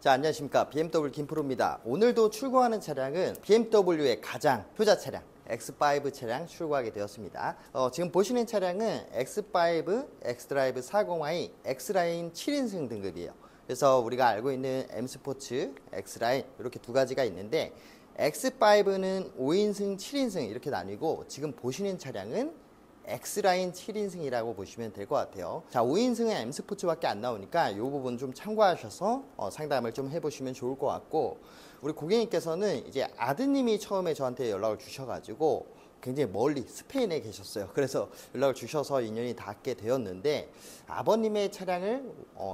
자, 안녕하십니까. BMW 김프로입니다. 오늘도 출고하는 차량은 BMW의 가장 효자 차량 X5 차량 출고하게 되었습니다. 지금 보시는 차량은 X5 xDrive 40i X라인 7인승 등급이에요. 그래서 우리가 알고 있는 M스포츠, X라인 이렇게 두 가지가 있는데 X5는 5인승, 7인승 이렇게 나뉘고 지금 보시는 차량은 X라인 7인승이라고 보시면 될 것 같아요. 자, 5인승은 M스포츠밖에 안 나오니까 이 부분 좀 참고하셔서 상담을 좀 해보시면 좋을 것 같고, 우리 고객님께서는 이제 아드님이 처음에 저한테 연락을 주셔가지고 굉장히 멀리 스페인에 계셨어요. 그래서 연락을 주셔서 인연이 닿게 되었는데, 아버님의 차량을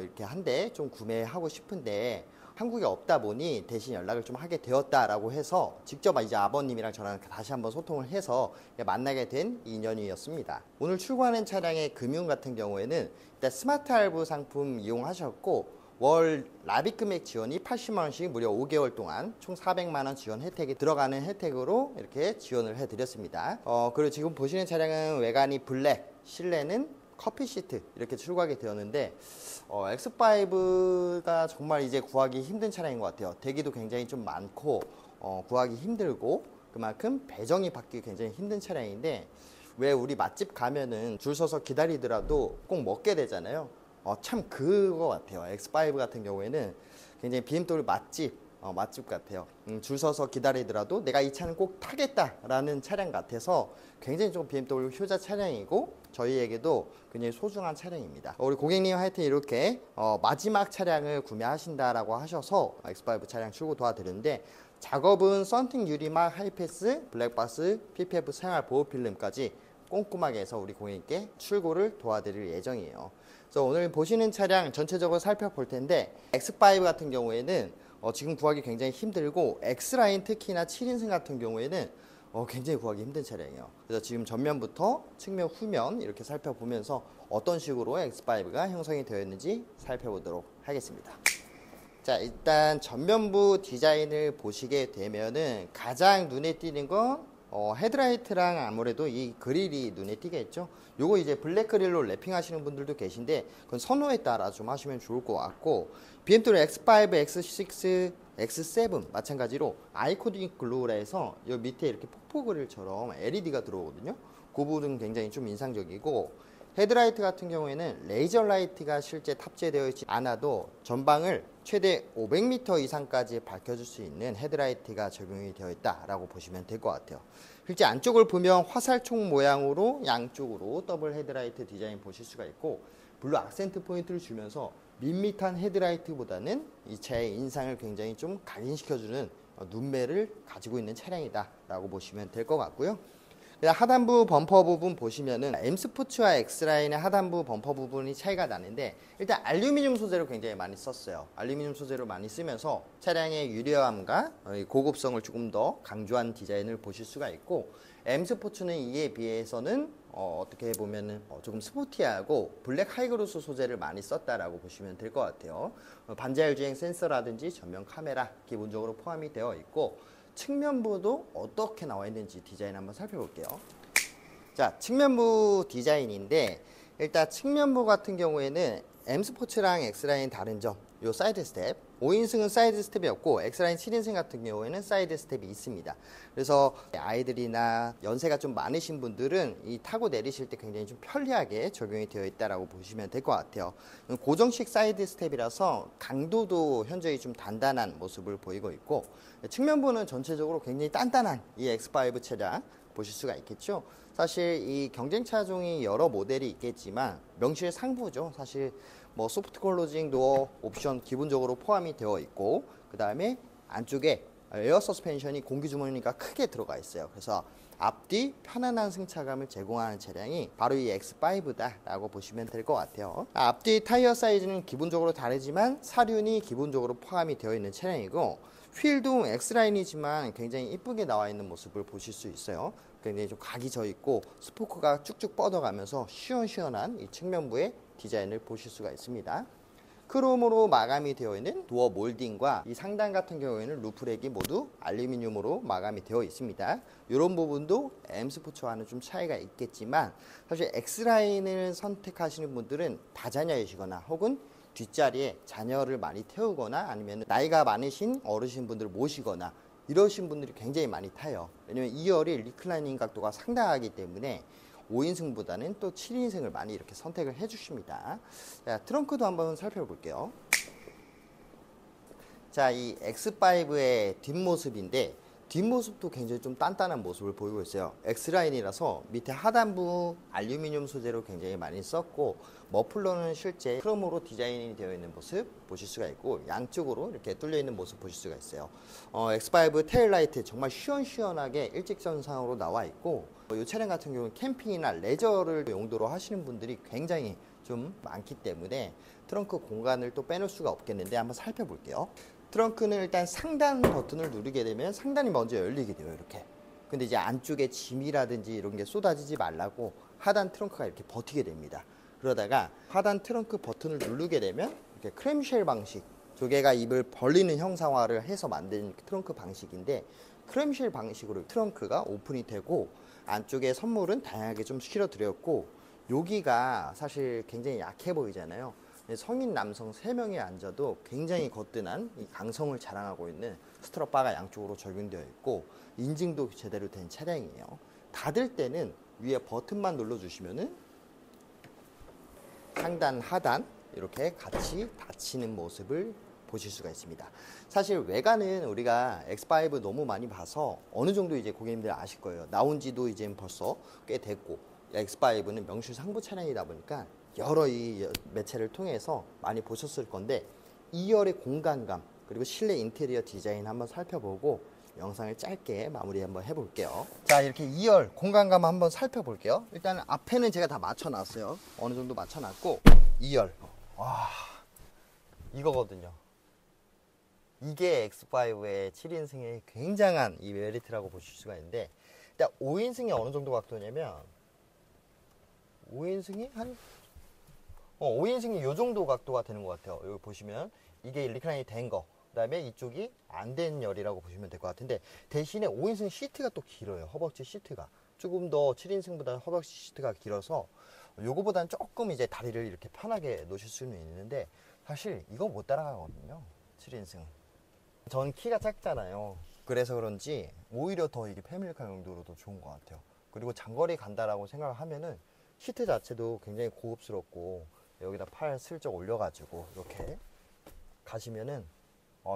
이렇게 한 대 좀 구매하고 싶은데 한국에 없다 보니 대신 연락을 좀 하게 되었다라고 해서 직접 이제 아버님이랑 저랑 다시 한번 소통을 해서 만나게 된 인연이었습니다. 오늘 출고하는 차량의 금융 같은 경우에는 일단 스마트 할부 상품 이용하셨고 월 납입 금액 지원이 80만 원씩 무려 5개월 동안 총 400만 원 지원 혜택이 들어가는 혜택으로 이렇게 지원을 해드렸습니다. 그리고 지금 보시는 차량은 외관이 블랙, 실내는 커피 시트 이렇게 출고하게 되었는데 X5가 정말 이제 구하기 힘든 차량인 것 같아요. 대기도 굉장히 좀 많고 구하기 힘들고 그만큼 배정이 받기 굉장히 힘든 차량인데, 왜 우리 맛집 가면은 줄 서서 기다리더라도 꼭 먹게 되잖아요. 참 그거 같아요. X5 같은 경우에는 굉장히 BMW 맛집 같아요. 줄 서서 기다리더라도 내가 이 차는 꼭 타겠다라는 차량 같아서 굉장히 좀 BMW 효자 차량이고 저희에게도 굉장히 소중한 차량입니다. 우리 고객님 하여튼 이렇게 마지막 차량을 구매하신다라고 하셔서 X5 차량 출고 도와드리는데, 작업은 썬팅 유리막, 하이패스, 블랙박스, PPF 생활 보호 필름까지 꼼꼼하게 해서 우리 고객님께 출고를 도와드릴 예정이에요. 그래서 오늘 보시는 차량 전체적으로 살펴볼 텐데, X5 같은 경우에는 지금 구하기 굉장히 힘들고 X라인 특히나 7인승 같은 경우에는 굉장히 구하기 힘든 차량이에요. 그래서 지금 전면부터 측면, 후면 이렇게 살펴보면서 어떤 식으로 X5가 형성이 되어 있는지 살펴보도록 하겠습니다. 자, 일단 전면부 디자인을 보시게 되면은 가장 눈에 띄는 건 헤드라이트랑 아무래도 이 그릴이 눈에 띄겠죠. 요거 이제 블랙 그릴로 랩핑 하시는 분들도 계신데 그건 선호에 따라 좀 하시면 좋을 것 같고, BMW X5, X6, X7 마찬가지로 아이코닉 글로우라 해서 요 밑에 이렇게 폭포 그릴처럼 LED가 들어오거든요. 그 부분은 굉장히 좀 인상적이고, 헤드라이트 같은 경우에는 레이저 라이트가 실제 탑재되어 있지 않아도 전방을 최대 500m 이상까지 밝혀줄 수 있는 헤드라이트가 적용이 되어 있다라고 보시면 될 것 같아요. 실제 안쪽을 보면 화살촉 모양으로 양쪽으로 더블 헤드라이트 디자인 보실 수가 있고, 블루 악센트 포인트를 주면서 밋밋한 헤드라이트보다는 이 차의 인상을 굉장히 좀 각인시켜주는 눈매를 가지고 있는 차량이다 라고 보시면 될 것 같고요. 하단부 범퍼 부분 보시면은 M스포츠와 X라인의 하단부 범퍼 부분이 차이가 나는데, 일단 알루미늄 소재로 굉장히 많이 썼어요. 알루미늄 소재로 많이 쓰면서 차량의 유려함과 고급성을 조금 더 강조한 디자인을 보실 수가 있고, M스포츠는 이에 비해서는 어떻게 보면은 조금 스포티하고 블랙 하이그로스 소재를 많이 썼다라고 보시면 될 것 같아요. 반자율 주행 센서라든지 전면 카메라 기본적으로 포함이 되어 있고, 측면부도 어떻게 나와 있는지 디자인 한번 살펴볼게요. 자, 측면부 디자인인데 일단 측면부 같은 경우에는 M스포츠랑 X라인 다른 점, 요 사이드 스텝 5인승은 사이드 스텝이 없고 X라인 7인승 같은 경우에는 사이드 스텝이 있습니다. 그래서 아이들이나 연세가 좀 많으신 분들은 이 타고 내리실 때 굉장히 좀 편리하게 적용이 되어 있다라고 보시면 될 것 같아요. 고정식 사이드 스텝이라서 강도도 현저히 좀 단단한 모습을 보이고 있고, 측면부는 전체적으로 굉장히 단단한 이 X5 차량 보실 수가 있겠죠. 사실 이 경쟁 차종이 여러 모델이 있겠지만 명실상부죠. 사실 뭐 소프트 클로징 도어 옵션 기본적으로 포함이 되어 있고, 그 다음에 안쪽에 에어 서스펜션이 공기 주머니가 크게 들어가 있어요. 그래서 앞뒤 편안한 승차감을 제공하는 차량이 바로 이 X5다 라고 보시면 될 것 같아요. 앞뒤 타이어 사이즈는 기본적으로 다르지만 사륜이 기본적으로 포함이 되어 있는 차량이고, 휠도 X라인이지만 굉장히 이쁘게 나와 있는 모습을 보실 수 있어요. 굉장히 좀 각이 져 있고 스포크가 쭉쭉 뻗어가면서 시원시원한 이 측면부의 디자인을 보실 수가 있습니다. 크롬으로 마감이 되어 있는 도어 몰딩과 이 상단 같은 경우에는 루프렉이 모두 알루미늄으로 마감이 되어 있습니다. 이런 부분도 M스포츠와는 좀 차이가 있겠지만 사실 X라인을 선택하시는 분들은 다자녀이시거나 혹은 뒷자리에 자녀를 많이 태우거나 아니면 나이가 많으신 어르신분들을 모시거나 이러신 분들이 굉장히 많이 타요. 왜냐면 2열이 리클라이닝 각도가 상당하기 때문에 5인승보다는 또 7인승을 많이 이렇게 선택을 해 주십니다. 자, 트렁크도 한번 살펴볼게요. 자, 이 X5의 뒷모습인데 뒷모습도 굉장히 좀 단단한 모습을 보이고 있어요. X라인이라서 밑에 하단부 알루미늄 소재로 굉장히 많이 썼고 머플러는 실제 크롬으로 디자인이 되어 있는 모습 보실 수가 있고 양쪽으로 이렇게 뚫려 있는 모습 보실 수가 있어요. X5 테일라이트 정말 시원시원하게 일직선상으로 나와 있고 이 차량 같은 경우는 캠핑이나 레저를 용도로 하시는 분들이 굉장히 좀 많기 때문에 트렁크 공간을 또 빼놓을 수가 없겠는데 한번 살펴볼게요. 트렁크는 일단 상단 버튼을 누르게 되면 상단이 먼저 열리게 돼요. 이렇게. 근데 이제 안쪽에 짐이라든지 이런 게 쏟아지지 말라고 하단 트렁크가 이렇게 버티게 됩니다. 그러다가 하단 트렁크 버튼을 누르게 되면 이렇게 크램쉘 방식, 조개가 입을 벌리는 형상화를 해서 만든 트렁크 방식인데 크램쉘 방식으로 트렁크가 오픈이 되고 안쪽에 선물은 다양하게 좀 실어드렸고 여기가 사실 굉장히 약해 보이잖아요. 성인 남성 3명이 앉아도 굉장히 거뜬한 이 강성을 자랑하고 있는 스트럿바가 양쪽으로 적용되어 있고 인증도 제대로 된 차량이에요. 닫을 때는 위에 버튼만 눌러주시면은 상단, 하단 이렇게 같이 닫히는 모습을 보실 수가 있습니다. 사실 외관은 우리가 X5 너무 많이 봐서 어느 정도 이제 고객님들 아실 거예요. 나온 지도 이제 벌써 꽤 됐고 X5는 명실상부 차량이다 보니까 여러 이 매체를 통해서 많이 보셨을 건데 2열의 공간감 그리고 실내 인테리어 디자인 한번 살펴보고 영상을 짧게 마무리 한번 해볼게요. 자, 이렇게 2열 공간감 한번 살펴볼게요. 일단 앞에는 제가 다 맞춰놨어요. 어느 정도 맞춰놨고 2열 와 이거거든요. 이게 X5의 7인승의 굉장한 이 메리트라고 보실 수가 있는데 일단 5인승이 어느 정도 각도냐면 5인승이 한 5인승이 요 정도 각도가 되는 것 같아요. 여기 보시면 이게 리클라인이 된 거, 그 다음에 이쪽이 안 된 열이라고 보시면 될 것 같은데 대신에 5인승 시트가 또 길어요. 허벅지 시트가 조금 더 7인승보다 허벅지 시트가 길어서 요거보다는 조금 이제 다리를 이렇게 편하게 놓으실 수는 있는데 사실 이거 못 따라가거든요. 7인승 전 키가 작잖아요. 그래서 그런지 오히려 더 이게 패밀리카 용도로도 좋은 것 같아요. 그리고 장거리 간다라고 생각을 하면은 시트 자체도 굉장히 고급스럽고 여기다 팔 슬쩍 올려가지고 이렇게 가시면은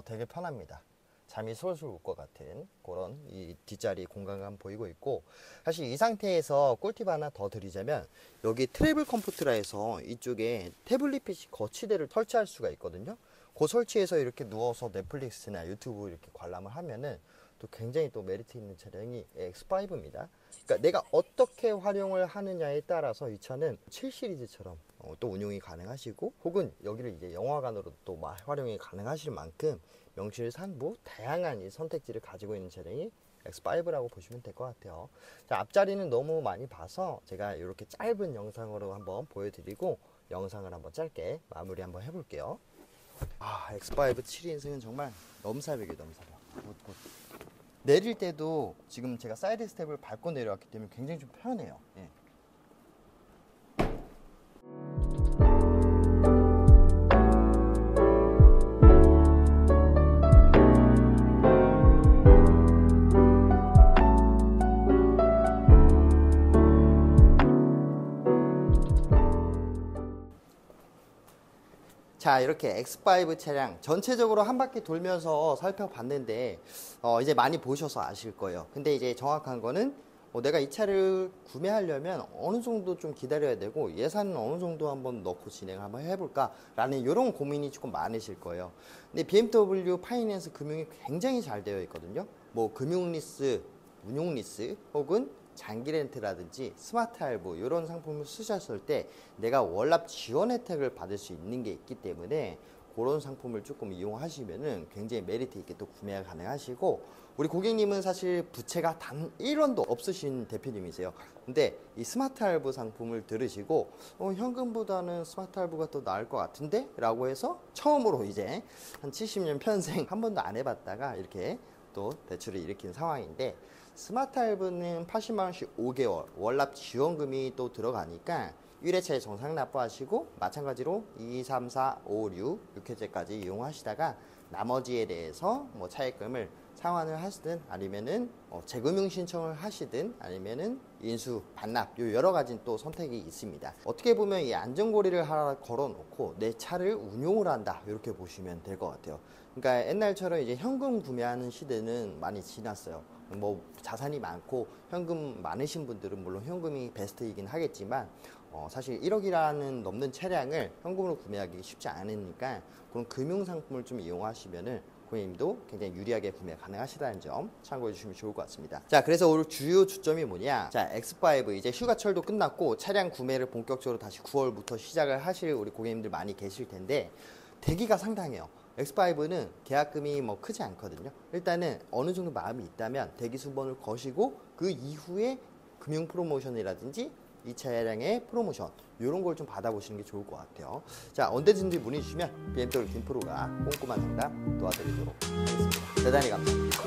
되게 편합니다. 잠이 솔솔 올 것 같은 그런 이 뒷자리 공간감 보이고 있고 사실 이 상태에서 꿀팁 하나 더 드리자면 여기 트래블 컴포트라 해서 이쪽에 태블릿 PC 거치대를 설치할 수가 있거든요. 그 설치해서 이렇게 누워서 넷플릭스나 유튜브 이렇게 관람을 하면은 또 굉장히 또 메리트 있는 차량이 X5입니다. 그러니까 내가 어떻게 활용을 하느냐에 따라서 이 차는 7 시리즈처럼 또 운용이 가능하시고 혹은 여기를 이제 영화관으로 또 활용이 가능하실 만큼 명실상부 다양한 이 선택지를 가지고 있는 차량이 X5라고 보시면 될 것 같아요. 자, 앞자리는 너무 많이 봐서 제가 이렇게 짧은 영상으로 한번 보여드리고 영상을 한번 짧게 마무리 한번 해볼게요. X5 7인승은 정말 넘사벽이에요. 넘사벽. 내릴 때도 지금 제가 사이드 스텝을 밟고 내려왔기 때문에 굉장히 좀 편해요. 예. 자, 이렇게 X5 차량 전체적으로 한 바퀴 돌면서 살펴봤는데 이제 많이 보셔서 아실 거예요. 근데 이제 정확한 거는 내가 이 차를 구매하려면 어느 정도 좀 기다려야 되고 예산은 어느 정도 한번 넣고 진행을 한번 해볼까 라는 이런 고민이 조금 많으실 거예요. 근데 BMW 파이낸스 금융이 굉장히 잘 되어 있거든요. 뭐 금융 리스, 운용 리스 혹은 장기 렌트라든지 스마트 할부 이런 상품을 쓰셨을 때 내가 월납 지원 혜택을 받을 수 있는 게 있기 때문에 그런 상품을 조금 이용하시면은 굉장히 메리트 있게 또 구매가 가능하시고 우리 고객님은 사실 부채가 단 1원도 없으신 대표님이세요. 근데 이 스마트 할부 상품을 들으시고 현금보다는 스마트 할부가 더 나을 것 같은데 라고 해서 처음으로 이제 한 70년 편생 한 번도 안 해봤다가 이렇게 또 대출을 일으킨 상황인데 스마트 할부는 80만 원씩 5개월 월납 지원금이 또 들어가니까 1회차에 정상 납부하시고 마찬가지로 2, 3, 4, 5, 6, 6회차까지 이용하시다가 나머지에 대해서 뭐 차입금을 상환을 하시든 아니면은 재금융 신청을 하시든 아니면은 인수, 반납 요 여러 가지 또 선택이 있습니다. 어떻게 보면 이 안전고리를 하나 걸어놓고 내 차를 운용을 한다 이렇게 보시면 될 것 같아요. 그러니까 옛날처럼 이제 현금 구매하는 시대는 많이 지났어요. 뭐 자산이 많고 현금 많으신 분들은 물론 현금이 베스트이긴 하겠지만 사실 1억이라는 넘는 차량을 현금으로 구매하기 쉽지 않으니까 그런 금융상품을 좀 이용하시면은 고객님도 굉장히 유리하게 구매 가능하시다는 점 참고해 주시면 좋을 것 같습니다. 자, 그래서 오늘 주요 주점이 뭐냐? 자, X5 이제 휴가철도 끝났고 차량 구매를 본격적으로 다시 9월부터 시작을 하실 우리 고객님들 많이 계실 텐데 대기가 상당해요. X5는 계약금이 뭐 크지 않거든요. 일단은 어느 정도 마음이 있다면 대기 수번을 거시고 그 이후에 금융 프로모션이라든지 이 차량의 프로모션 이런 걸 좀 받아보시는 게 좋을 것 같아요. 자, 언제든지 문의 주시면 BMW 김프로가 꼼꼼한 상담 도와드리도록 하겠습니다. 대단히 감사합니다.